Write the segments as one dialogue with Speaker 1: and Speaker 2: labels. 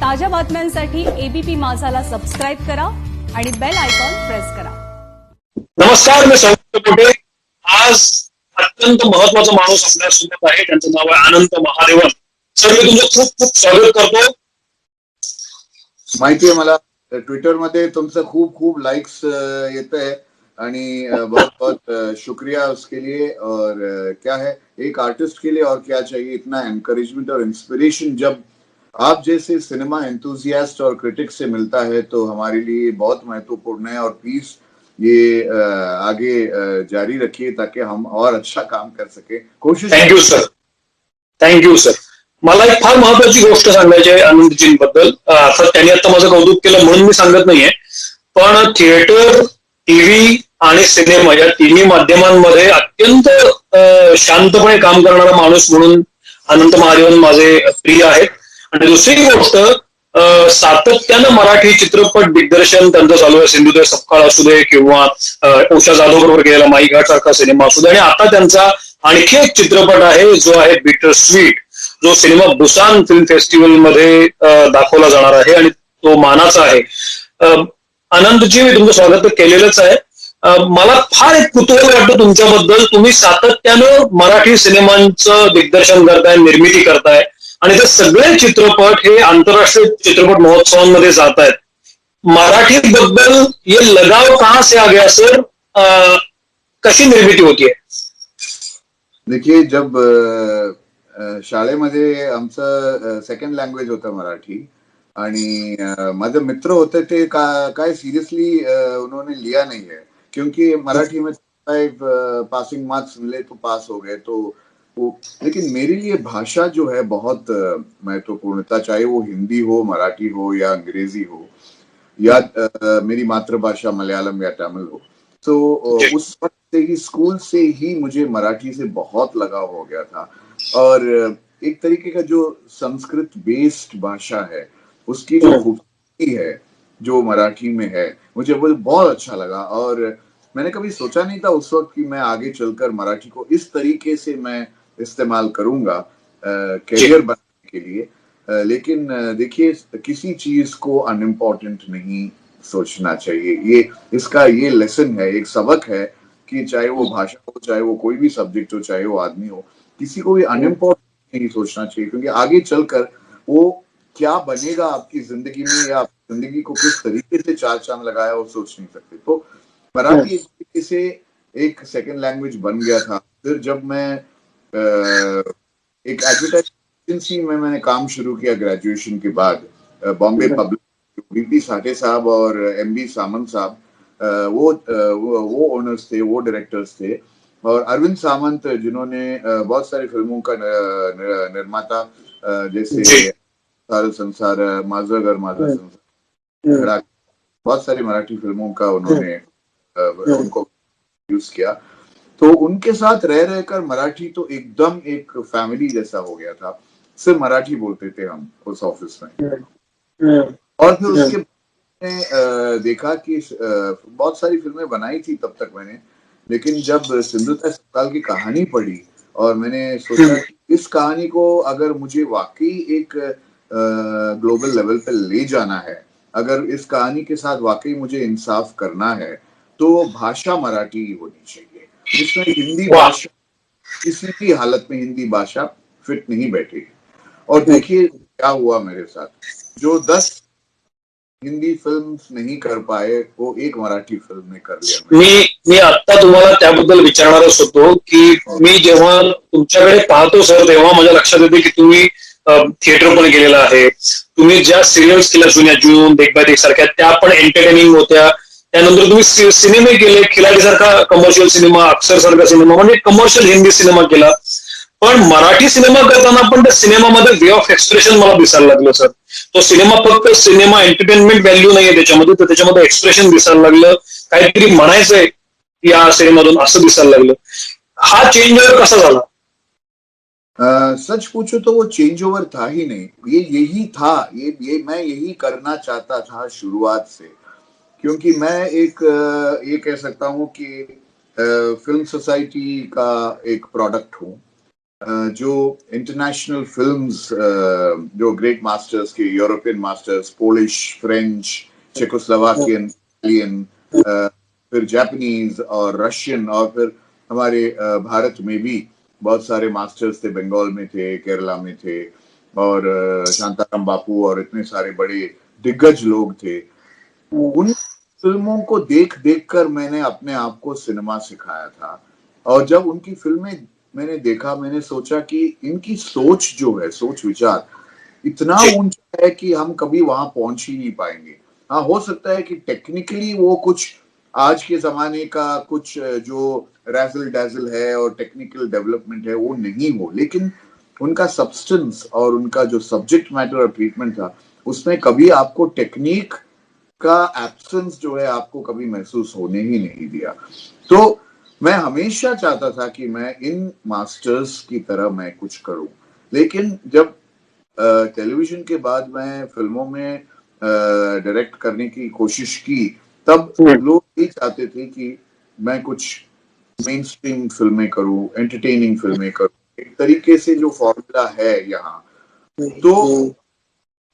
Speaker 1: ताज्या बातम्यांसाठी ABP माझाला subscribe करा आणि बेल आयकॉन प्रेस करा।
Speaker 2: नमस्कार, मी संजय पोटे। आज अत्यंत महत्वाचा माणूस आपल्यासोबत आहे, त्यांचं नाव आहे अनंत महादेवन। सर, मी तुमचं खूप खूप स्वागत करतो।
Speaker 3: माहिती आहे मला, ट्विटर मध्ये तुमचं खूप खूप लाइक्स येते हैं आणि बहुत बहुत शुक्रिया उसके लिए। और क्या है, एक आर्टिस्ट के लिए और क्या चाहिए, इतना एनकरेजमेंट और इंस्पिरेशन जब आप जैसे सिनेमा एंथुजियास्ट और क्रिटिक्स से मिलता है तो हमारे लिए बहुत महत्वपूर्ण है। और प्लीज ये आगे जारी रखिए ताकि हम और अच्छा काम कर सके। कोशिश।
Speaker 2: Thank you sir, thank you sir. मला एक फार महत्वाची गोष्ट सांगायची आहे अनंतजींबद्दल। अर्थात त्यांनी आता माझं कौतुक केलं म्हणून मी सांगत नाहीये, पण थिएटर, टीव्ही आणि सिनेमा या तिन्ही माध्यमांमध्ये अत्यंत शांतपणे काम करणारा माणूस म्हणून अनंत महादेवन माझे प्रिय आहेत। आणि दुसरी गोष्ट, सातत्यानं मराठी चित्रपट दिग्दर्शन त्यांचं चालू आहे। सिंधुताई सपकाळ असू दे किंवा उषा जाधव बरोबर केलेला माईघाट सारखा सिनेमा असू दे, आणि आता त्यांचा आणखी एक चित्रपट आहे जो आहे बिटर स्वीट, जो सिनेमा बुसान फिल्म फेस्टिवल मध्ये दाखवला जाणार आहे आणि तो मानाचा आहे। अनंतजी, मी तुमचं स्वागत तर केलेलंच आहे। मला फार एक कुतूहल वाटतं तुमच्याबद्दल। तुम्ही सातत्यानं मराठी सिनेमांचं दिग्दर्शन करताय, निर्मिती करताय आणि ते सगळे चित्रपट हे आंतरराष्ट्रीय चित्रपट महोत्सवांमध्ये जात आहेत। मराठी बद्दल ये लगाव कहां से आ गया सर? कशी निर्मिती होतीये?
Speaker 3: देखिए, जब शाळेमध्ये आमचं सेकंड लँग्वेज होतं मराठी आणि माझे मित्र होते ते काय सिरियसली उन्होंने लिया नहीं है, क्योंकि मराठी में पासिंग मार्क्स मिले तो पास हो गए तो वो। लेकिन मेरे लिए भाषा जो है बहुत महत्वपूर्ण था, चाहे वो हिंदी हो, मराठी हो या अंग्रेजी हो या मेरी मातृभाषा मलयालम या तमिल हो। तो उस वक्त से ही, स्कूल से ही मुझे मराठी से बहुत लगाव हो गया था। और एक तरीके का जो संस्कृत बेस्ड भाषा है उसकी जो खूबसूरती है जो मराठी में है, मुझे वो बहुत अच्छा लगा। और मैंने कभी सोचा नहीं था उस वक्त कि मैं आगे चलकर मराठी को इस तरीके से मैं इस्तेमाल करूंगा करियर बनाने के लिए। लेकिन देखिए, किसी चीज को अनइम्पोर्टेंट नहीं सोचना चाहिए। ये इसका ये लेसन है, एक सबक है कि चाहे वो भाषा हो, चाहे वो कोई भी सब्जेक्ट हो, चाहे वो आदमी हो, किसी को भी अनइम्पोर्टेंट नहीं सोचना चाहिए, क्योंकि आगे चलकर वो क्या बनेगा आपकी जिंदगी में या जिंदगी को किस तरीके से चार चांद लगाया वो सोच नहीं सकते। तो मराठी एक तरीके से एक सेकेंड लैंग्वेज बन गया था। फिर जब मैं एक एडवर्टाइज एजेंसी में मैंने काम शुरू किया ग्रेजुएशन के बाद, बॉम्बे पब्लिक, बीपी साठे साहब और एमबी सामंत साहब, वो ओनर्स थे, वो डायरेक्टर्स थे। और अरविंद सामंत, जिन्होंने बहुत सारी फिल्मों का निर्माता, जैसे सारे संसार, माझं घर माझा संसार, बहुत सारी मराठी फिल्मों का उन्होंने उनको यूज किया। तो उनके साथ रह रहकर मराठी तो एकदम एक फैमिली जैसा हो गया था। सिर्फ मराठी बोलते थे हम उस ऑफिस में। और फिर उसके मैंने देखा कि बहुत सारी फिल्में बनाई थी तब तक मैंने, लेकिन जब सिंधुताई सपकाल की कहानी पढ़ी और मैंने सोचा कि इस कहानी को अगर मुझे वाकई एक ग्लोबल लेवल पे ले जाना है, अगर इस कहानी के साथ वाकई मुझे इंसाफ करना है, तो भाषा मराठी ही होनी चाहिए। इसमें हिंदी भाषा किसी भी हालत में हिंदी भाषा फिट नहीं बैठेगी। और देखिए क्या हुआ मेरे साथ, जो 10 हिंदी फिल्म्स नहीं कर पाए वो एक मराठी फिल्म ने कर लिया।
Speaker 2: मी आता तुम्हाला त्याबद्दल विचारणारच होतो की मी जेव्हा तुमच्याकडे पाहतो सर, तेव्हा माझ्या लक्षात येते की तुम्ही थिएटर पण केलेलं आहे, तुम्ही ज्या सिरियल्स केल्या जुन्या, जून, देख बाय देख सारख्या, त्या पण एंटरटेनिंग होत्या। त्यानंतर तुम्ही सिनेमे केले, खिलाडी सारखा कमर्शियल सिनेमा, अक्षर सारखा सिनेमा, म्हणजे कमर्शियल हिंदी सिनेमा केला। पण मराठी सिनेमा करताना पण त्या सिनेमामध्ये वे ऑफ एक्सप्रेशन मला दिसायला लागलं सर। तो सिनेमा फक्त सिनेमा एंटरटेनमेंट व्हॅल्यू नाहीये त्याच्यामध्ये, तर त्याच्यामध्ये एक्सप्रेशन दिसायला लागलं, काहीतरी म्हणायचंय या सिनेमातून असं दिसायला लागलं। हा चेंज ओव्हर कसा झाला?
Speaker 3: सच पूछो तो वो चेंज ओवर था ही नहीं, ये यही था, ये मैं यही करना चाहता था शुरुआत से। क्योंकि मैं एक ये कह सकता हूँ कि फिल्म सोसाइटी का एक प्रोडक्ट हूँ जो इंटरनेशनल फिल्म्स, जो ग्रेट मास्टर्स के, European masters, Polish, French, Czechoslovakian, Italian, फिर जापानीज और रशियन, और फिर हमारे भारत में भी बहुत सारे मास्टर्स थे, बंगाल में थे, केरला में थे, और शांताराम बापू और इतने सारे बड़े दिग्गज लोग थे। उन फिल्मों को देख देख कर मैंने अपने आप को सिनेमा सिखाया था। और जब उनकी फिल्में मैंने देखा, मैंने सोचा कि इनकी सोच जो है, सोच विचार इतना ऊंचा है कि हम कभी वहां पहुंच ही नहीं पाएंगे। हाँ, हो सकता है कि टेक्निकली वो कुछ आज के जमाने का कुछ जो रैजल डैजल है और टेक्निकल डेवलपमेंट है वो नहीं हो, लेकिन उनका सब्सटेंस और उनका जो सब्जेक्ट मैटर और ट्रीटमेंट था, उसमें कभी आपको टेक्निक का एब्सेंस जो है आपको कभी महसूस होने ही नहीं दिया। तो मैं हमेशा चाहता था कि मैं इन मास्टर्स की तरह मैं कुछ करूं, लेकिन जब टेलीविजन के बाद मैं फिल्मों में डायरेक्ट करने की कोशिश की, तब लोग ये चाहते थे कि मैं कुछ मेन स्ट्रीम फिल्में करूं, एंटरटेनिंग फिल्में करूं, एक तरीके से जो फॉर्मूला है यहाँ। तो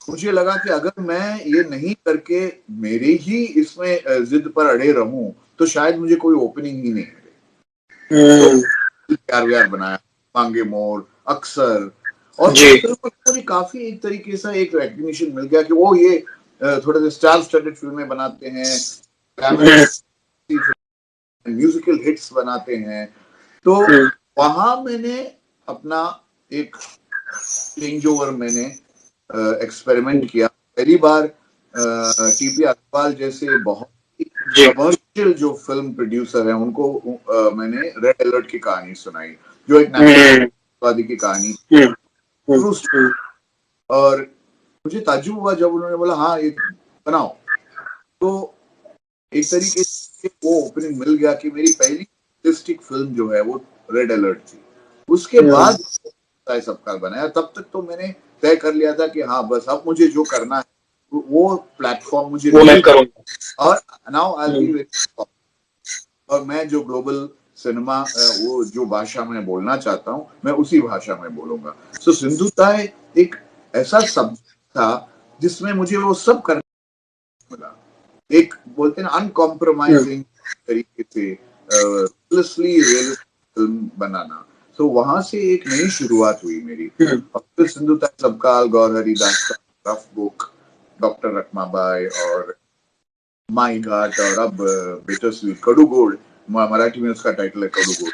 Speaker 3: मुझे लगा कि अगर मैं ये नहीं करके मेरे ही इसमें जिद पर अड़े रहूं, तो शायद मुझे कोई ओपनिंग ही नहीं मिले। तो प्यार व्यार बनाया, मांगे मोर, अक्सर, और मुझे काफी एक तरीके से एक रिकग्निशन मिल गया कि वो ये थोड़े से स्टार स्टडेड फिल्में बनाते हैं, म्यूजिकल हिट्स बनाते हैं। तो वहां मैंने अपना एक चेंज ओवर मैंने एक्सपेरिमेंट किया। पहली बार टीपी अग्रवाल जैसे बहुत कमर्शियल जो फिल्म प्रोड्यूसर हैं उनको मैंने रेड अलर्ट की कहानी सुनाई, जो एक नाटकवादी की कहानी, और मुझे ताज्जुब हुआ जब उन्होंने बोला हाँ ये बनाओ। तो एक तरीके से वो ओपनिंग मिल गया कि मेरी पहली आर्टिस्टिक फिल्म जो है वो रेड अलर्ट थी। उसके बाद सबका बनाया, तब तक तो मैंने तय कर लिया था कि हाँ बस अब मुझे जो करना है वो प्लेटफॉर्म मुझे वो मैं करूंगा, और now I will be very, और मैं जो ग्लोबल सिनेमा वो जो भाषा में बोलना चाहता हूँ मैं उसी भाषा में बोलूंगा। सो सिंधुताई एक ऐसा सब्जेक्ट था जिसमें मुझे वो सब करना मिला, एक बोलते हैं अनकॉम्प्रोमाइजिंग तरीके से फिल्म बनाना। तो वहां से एक नई शुरुआत हुई मेरी। और फिर सिंधुताई सबकाल, गौर हरिदास का रफ बुक, डॉक्टर रखमाबाई और माई घाट, और अब बिटर स्वीट, कड़ूगोड़, मराठी में उसका टाइटल है कड़ूगोड़।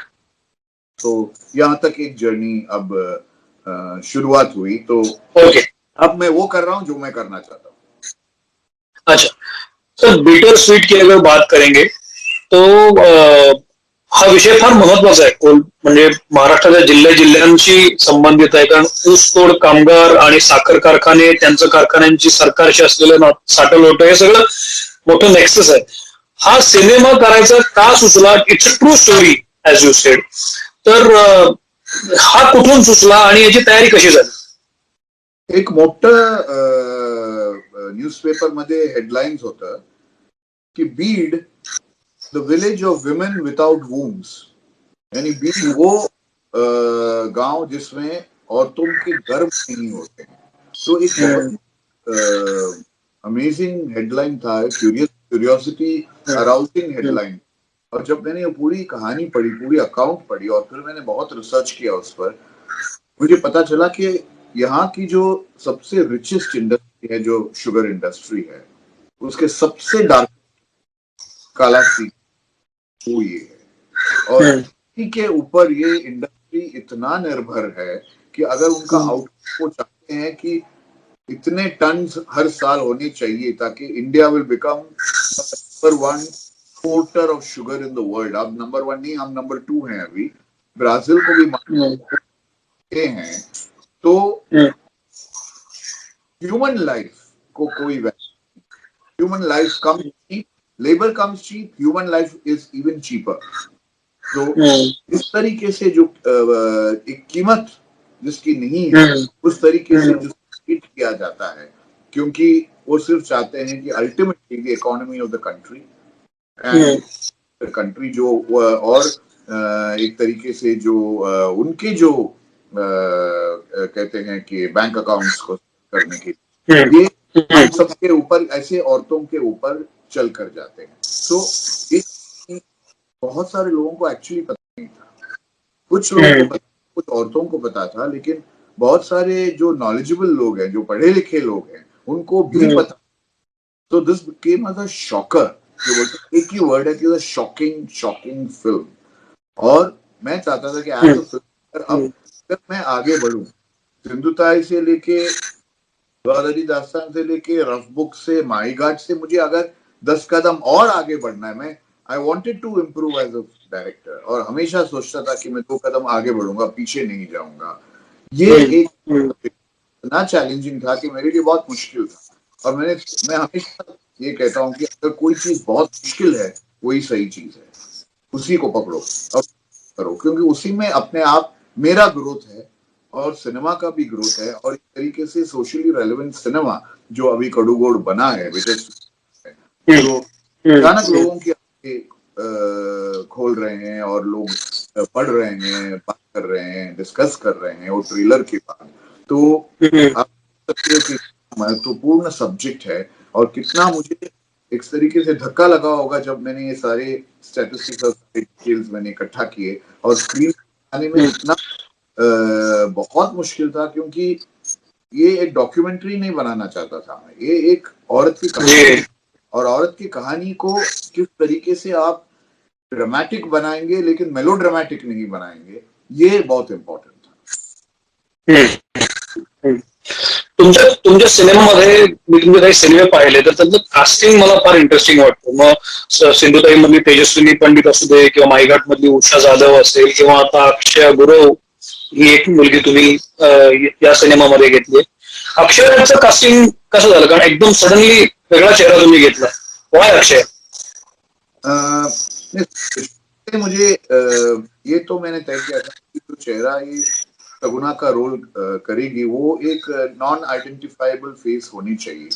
Speaker 3: तो यहाँ तक एक जर्नी अब शुरुआत हुई। तो अब मैं वो कर रहा हूँ जो मैं करना चाहता हूँ।
Speaker 2: अच्छा सर, बिटर स्वीट की अगर बात करेंगे तो हा विषय फार महत्वाचा आहे, म्हणजे महाराष्ट्राच्या जिल्ह्या जिल्ह्यांशी संबंधित आहे. कारण ऊसतोड कामगार आणि साखर कारखाने, त्यांचं कारखान्यांची सरकारशी असलेलं साठलोट हे सगळं मोठं नेक्सस आहे. हा सिनेमा करायचा का सुचला? It's a true story as you said. तर हा कुठून सुचला आणि याची तयारी कशी झाली?
Speaker 3: एक मोठं न्यूजपेपर मध्ये हेडलाईन्स होतं की Beed the village of women without wombs, यानी बीड वो गांव जिसमें औरतों के गर्भ नहीं होते हैं। तो एक बहुत अमेजिंग हेडलाइन था, क्यूरियोसिटी अराउजिंग हेडलाइन। और जब मैंने ये पूरी कहानी पढ़ी, पूरी अकाउंट पढ़ी, और फिर मैंने बहुत रिसर्च किया उस पर, मुझे पता चला कि यहाँ की जो सबसे रिचेस्ट इंडस्ट्री है, जो शुगर इंडस्ट्री है, उसके सबसे डार्क काला सी वो ये है। और इसी के ऊपर ये इंडस्ट्री इतना निर्भर है कि अगर उनका आउटपुट को चाहते हैं कि इतने टन हर साल होने चाहिए ताकि India will become number 1 exporter of sugar in the world. अब नंबर 1 नहीं, हम नंबर 2 हैं अभी, ब्राजील को भी मानते हैं। तो ह्यूमन लाइफ को कोई value, human life come cheap, labour comes cheap, human life is even cheaper. तो इस तरीके से जो एक कीमत जिसकी नहीं है, उस तरीके से जो ट्रीट किया जाता है, क्योंकि वो सिर्फ चाहते हैं कि ultimately the economy of the country and country जो, और एक तरीके से जो उनके जो कहते हैं कि बैंक अकाउंट्स को करने के लिए, ये हम सबके ऊपर, ऐसे औरतों के ऊपर चल कर जाते हैं। तो ये बहुत सारे लोगों को एक्चुअली पता नहीं था, कुछ लोगों को पता, कुछ औरतों को पता था, लेकिन बहुत सारे जो नॉलेजेबल लोग हैं, जो पढ़े लिखे लोग हैं, उनको भी पता। तो this became as a shocker, जो बोलते एक ही वर्ड है कि शॉकिंग फिल्म। और मैं चाहता था कि एज अ फिल्म अब अगर मैं आगे बढ़ूं, सिंधुताई से लेके गौरी दास्तान से लेके रफ बुक से माई गार्ड से, मुझे अगर 10 कदम और आगे बढ़ना है, मैं I wanted to improve as a director, और हमेशा सोचता था कि मैं 2 कदम आगे बढ़ूंगा, पीछे नहीं जाऊंगा। ये एक इतना चैलेंजिंग था कि मेरे लिए बहुत मुश्किल था। और मैं हमेशा ये कहता हूँ कि अगर कोई चीज बहुत मुश्किल है, वही सही चीज है, उसी को पकड़ो और करो, क्योंकि उसी में अपने आप मेरा ग्रोथ है और सिनेमा का भी ग्रोथ है। और एक तरीके से सोशली रेलेवेंट सिनेमा जो अभी कड़ूगोड़ बना है, जो अचानक लोगों की आंखें खोल रहे हैं और लोग पढ़ रहे हैं, बात कर रहे हैं, डिस्कस कर रहे हैं वो ट्रेलर के बाद। तो आप सकते हो कि महत्वपूर्ण सब्जेक्ट है, और कितना मुझे एक तरीके से धक्का लगा होगा जब मैंने ये सारे स्टैटिस्टिक्स और डिटेल्स मैंने इकट्ठा किए, और स्क्रीन आने में इतना बहुत मुश्किल था, क्योंकि ये एक डॉक्यूमेंट्री नहीं बनाना चाहता था मैं, ये एक औरत की कहानी, और औरत की कहानी को किस तरीके से आप ड्रामेटिक बनाएंगे लेकिन मेलो ड्रामेटिक नहीं बनाएंगे, ये बहुत इम्पॉर्टेंट था।
Speaker 2: तुमच्या सिनेमामध्ये मी तुमचे काही सिनेमे पाहिले तर त्याचं कास्टिंग मला फार इंटरेस्टिंग वाटतं. मग सिंधुताई मधली तेजस्विनी पंडित असू दे, किंवा माईघाट मधली उषा जाधव असेल, किंवा आता अक्षय गुरव ही एक मुलगी तुम्ही या सिनेमामध्ये घेतली. अक्षयचं कास्टिंग कसं झालं? कारण एकदम सडनली वेगळा चेहरा तुम्ही घेतला. वाय अक्षय?
Speaker 3: मुझे ये तो मैंने तय किया था कि जो चेहरा ये सगुना का रोल करेगी, वो एक नॉन आइडेंटिफाइबल फेस होनी चाहिए।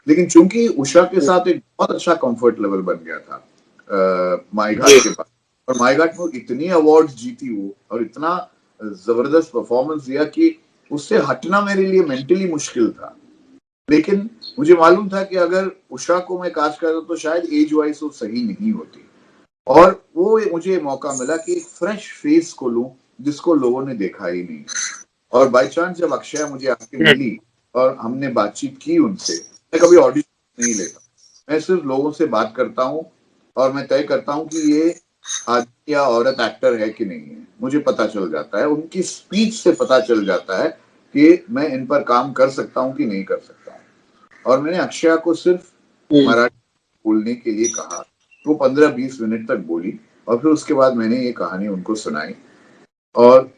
Speaker 3: लेकिन चूंकि उषा के साथ एक बहुत अच्छा कंफर्ट लेवल बन गया था माईघाट के बाद, और माईघाट में इतनी अवार्ड्स जीती वो, और इतना जबरदस्त परफॉर्मेंस दिया कि उससे हटना मेरे लिए मेंटली मुश्किल था। लेकिन मुझे मालूम था कि अगर उषा को मैं कास्ट करता तो शायद एज वाइज वो सही नहीं होती, और वो मुझे मौका मिला कि एक फ्रेश फेस को लूं जिसको लोगों ने देखा ही नहीं। और बाय चांस जब अक्षय मुझे आके मिली और हमने बातचीत की उनसे, मैं कभी ऑडिशन नहीं लेता, मैं सिर्फ लोगों से बात करता हूँ और मैं तय करता हूँ कि ये आदमी या औरत एक्टर है कि नहीं है। मुझे पता चल जाता है, उनकी स्पीच से पता चल जाता है कि मैं इन पर काम कर सकता हूँ कि नहीं कर सकता हूँ। और मैंने अक्षय को सिर्फ मराठी बोलने के लिए कहा, वो 15-20 मिनट तक बोली, और फिर उसके बाद मैंने ये कहानी उनको सुनाई, और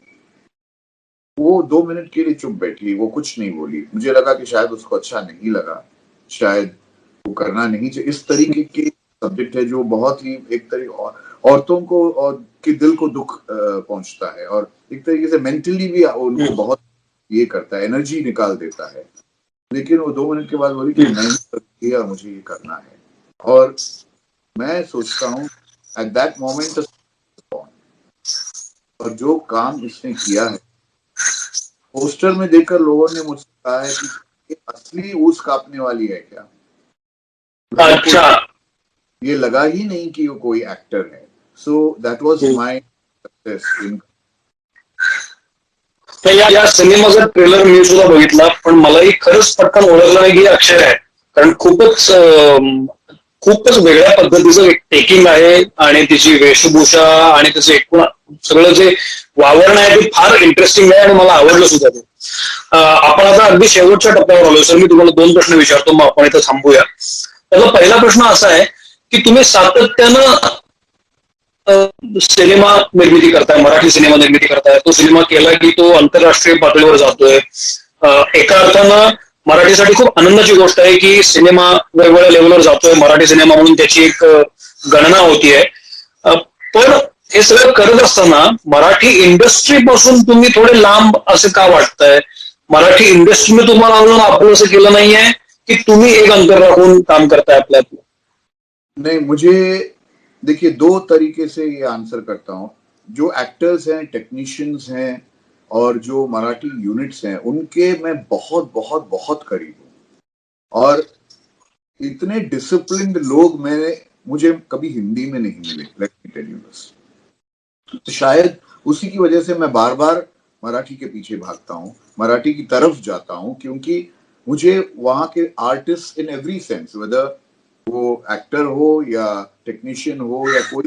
Speaker 3: वो 2 मिनट के लिए चुप बैठी, वो कुछ नहीं बोली। मुझे लगा कि शायद उसको अच्छा नहीं लगा, शायद वो करना नहीं चाहिए। इस तरीके के सब्जेक्ट है जो बहुत ही एक तरीके औरतों को और के दिल को दुख पहुंचता है, और एक तरीके से मेंटली भी उनको बहुत ये करता है, एनर्जी निकाल देता है। लेकिन वो 2 मिनट के बाद बोली कि नहीं किया, मुझे ये करना है। और मैं सोचता हूँ एट दैट मोमेंट, और जो काम इसने किया है, पोस्टर में देखकर लोगों ने मुझसे कहा है कि असली ऊस काटने वाली है क्या?
Speaker 2: अच्छा,
Speaker 3: ये लगा ही नहीं कि वो कोई एक्टर है। So that was my success in.
Speaker 2: या सिनेमाचा ट्रेलर मी सुद्धा बघितला, पण मलाही खरंच पटकन ओळखलं नाही की अक्षय आहे. कारण खूपच वेगळ्या पद्धतीचं एक टेकिंग आहे, आणि तिची वेशभूषा आणि त्याचं एकूण सगळं जे वावरण आहे ते फार इंटरेस्टिंग आहे, आणि मला आवडलं सुद्धा ते. आपण आता अगदी शेवटच्या टप्प्यावर आलो सर. मी तुम्हाला 2 प्रश्न विचारतो, मग आपण इथं थांबूया. त्याचा पहिला प्रश्न असा आहे की तुम्ही सातत्यानं सिनेमा निर्मिती करताय, मराठी सिनेमा निर्मिती करताय. तो सिनेमा केला की तो आंतरराष्ट्रीय पातळीवर जातोय. एका अर्थानं मराठीसाठी खूप आनंदाची गोष्ट आहे की सिनेमा वेगवेगळ्या लेवलवर जातोय, मराठी सिनेमा म्हणून त्याची एक गणना होतीये. पण हे सगळं करत असताना मराठी इंडस्ट्री पासून तुम्ही थोडे लांब असं का वाटतंय? मराठी इंडस्ट्रीने तुम्हाला अजून आपलं असं केलं नाहीये की तुम्ही एक अंतर राखून काम करताय आपल्या?
Speaker 3: नहीं, मुझे देखिए 2 तरीके से ये आंसर करता हूँ। जो एक्टर्स हैं, टेक्नीशियंस हैं, और जो मराठी यूनिट्स हैं उनके मैं बहुत बहुत बहुत करीब हूँ। और इतने डिसिप्लिन्ड लोग मुझे कभी हिंदी में नहीं मिले, let me tell you this. तो शायद उसी की वजह से मैं बार बार मराठी के पीछे भागता हूँ, मराठी की तरफ जाता हूँ, क्योंकि मुझे वहाँ के artist in every sense, whether वो एक्टर हो या टेक्नीशियन हो या कोई,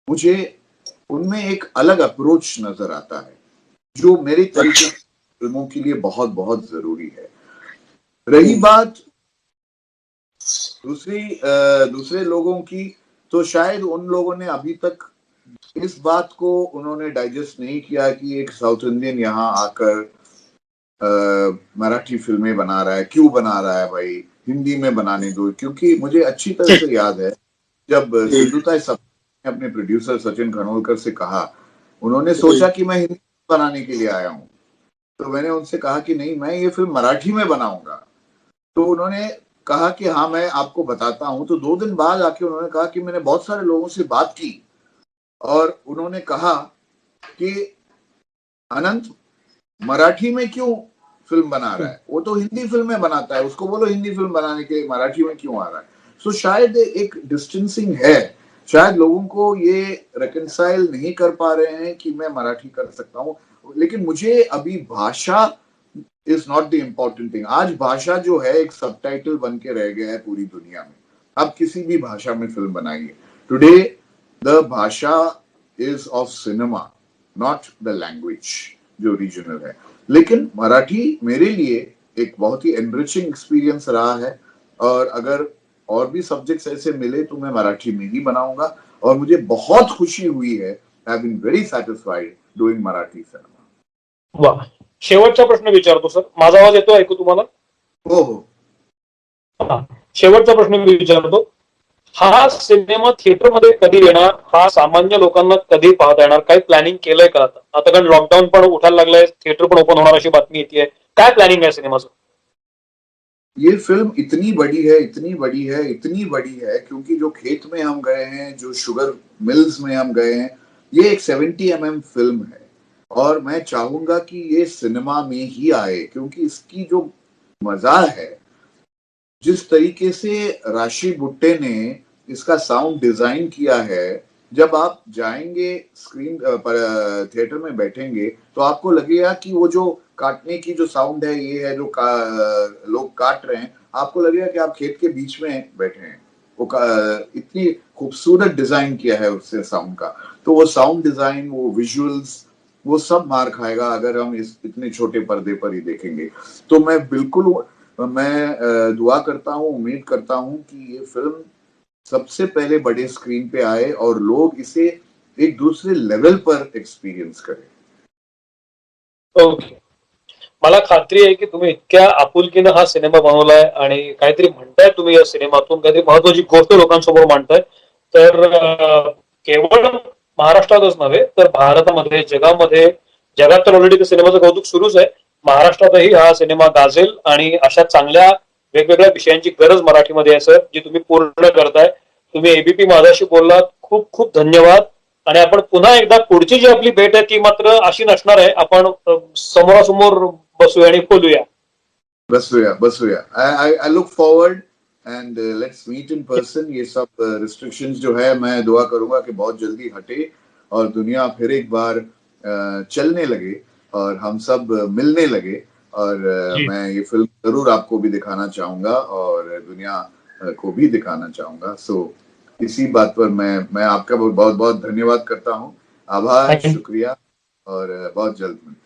Speaker 3: मुझे उनमें एक अलग अप्रोच नजर आता है जो मेरी तरीके की फिल्मों के लिए बहुत बहुत जरूरी है। रही बात दूसरे लोगों की, तो शायद उन लोगों ने अभी तक इस बात को उन्होंने डाइजेस्ट नहीं किया कि एक साउथ इंडियन यहाँ आकर मराठी फिल्में बना रहा है। क्यों बना रहा है भाई, हिंदी में बनाने दो। क्योंकि मुझे अच्छी तरह से याद है जब सिंधुताई सब ने अपने प्रोड्यूसर सचिन खनोलकर से कहा, उन्होंने सोचा कि मैं हिंदी बनाने के लिए आया हूँ, तो मैंने उनसे कहा कि नहीं, मैं ये फिल्म मराठी में बनाऊंगा। तो उन्होंने कहा कि हाँ मैं आपको बताता हूँ। तो 2 दिन बाद आके उन्होंने कहा कि मैंने बहुत सारे लोगों से बात की और उन्होंने कहा कि अनंत मराठी में क्यों फिल्म बना रहा है, वो तो हिंदी फिल्म में बनाता है, उसको बोलो हिंदी फिल्म बनाने के लिए मराठी में क्यों आ रहा है। सो शायद एक डिस्टेंसिंग है, शायद लोगों को ये रिकंसाइल नहीं कर पा रहे हैं कि मैं मराठी कर सकता हूँ। लेकिन मुझे अभी भाषा is not the important thing. आज भाषा जो है एक सबटाइटल बन के रह गया है पूरी दुनिया में। आप किसी भी भाषा में फिल्म बनाइए, टुडे द भाषा is of cinema, not the language जो रीजनल है। लेकिन मराठी मेरे लिए एक बहुत ही एनरिचिंग एक्सपीरियंस रहा है, और अगर और भी सब्जेक्ट्स ऐसे मिले तो मैं मराठी में ही बनाऊंगा। और मुझे बहुत खुशी हुई है, I have been very satisfied doing Marathi cinema.
Speaker 4: वा, शेवटचा प्रश्न विचारतो सर, माझा आवाज येतो ऐकू तुम्हाला?
Speaker 3: हो हो,
Speaker 4: हा, शेवटचा प्रश्न मी विचारतो, हा सिनेमा थिएटरमध्ये कधी येणार, हा सामान्य लोकांना कधी पाहता येणार, काही प्लॅनिंग केलंय का? आता कारण लॉकडाऊन पण उठायला लागलाय, थिएटर पण ओपन होणार अशी बातमी येते, काय प्लॅनिंग आहे सिनेमाचं?
Speaker 3: ये फिल्म इतनी बड़ी है, इतनी बड़ी है, इतनी बड़ी है, क्योंकि जो खेत में हम गए हैं, जो शुगर मिल्स में हम गए हैं, ये एक 70 mm फिल्म है। और मैं चाहूंगा कि ये सिनेमा में ही आए, क्योंकि इसकी जो मजा है, जिस तरीके से राशि बुट्टे ने इसका साउंड डिजाइन किया है, जब आप जाएंगे स्क्रीन पर थिएटर में बैठेंगे तो आपको लगेगा कि वो जो काटने की जो साउंड है, ये है जो लोग काट रहे हैं, आपको लगेगा कि आप खेत के बीच में बैठे हैं। वो इतनी खूबसूरत डिजाइन किया है उससे साउंड का। तो वो साउंड डिजाइन, वो विजुअल्स, वो सब मार खाएगा अगर हम इस इतने छोटे पर्दे पर ही देखेंगे। तो मैं दुआ करता हूँ, उम्मीद करता हूँ कि ये फिल्म सबसे पहले बड़े स्क्रीन पे आए और लोग इसे एक दूसरे लेवल पर एक्सपीरियंस करें।
Speaker 4: ओके, मला खात्री आहे की तुम्ही इतक्या आपुलकीनं हा सिनेमा बनवलाय आणि काहीतरी म्हणताय तुम्ही या सिनेमातून, काहीतरी महत्वाची गोष्ट लोकांसमोर मांडताय. तर केवळ महाराष्ट्रातच नव्हे तर भारतामध्ये, जगात तर ऑलरेडी त्या सिनेमाचं कौतुक सुरूच आहे, महाराष्ट्रातही हा सिनेमा गाजेल आणि अशा चांगल्या वेगवेगळ्या विषयांची गरज मराठीमध्ये आहे सर, जी तुम्ही पूर्ण करताय. तुम्ही एबीपी माझाशी बोललात, खूप खूप धन्यवाद. आणि आपण पुन्हा एकदा पुढची जी आपली भेट आहे ती मात्र अशी नसणार आहे, आपण समोरासमोर बसूया आणि बोलूया.
Speaker 3: बसूया. I look forward and let's meet in person. ये सब रिस्ट्रिक्शंस जो है, मैं दुआ करूंगा कि बहुत जल्दी हटे और दुनिया फिर एक बार चलने लगे और हम सब मिलने लगे। और मैं ये फिल्म जरूर आपको भी दिखाना चाहूंगा और दुनिया को भी दिखाना चाहूंगा। सो इसी बात पर मैं आपका बहुत बहुत धन्यवाद करता हूँ। आभार, शुक्रिया, और बहुत जल्द मिलते हैं।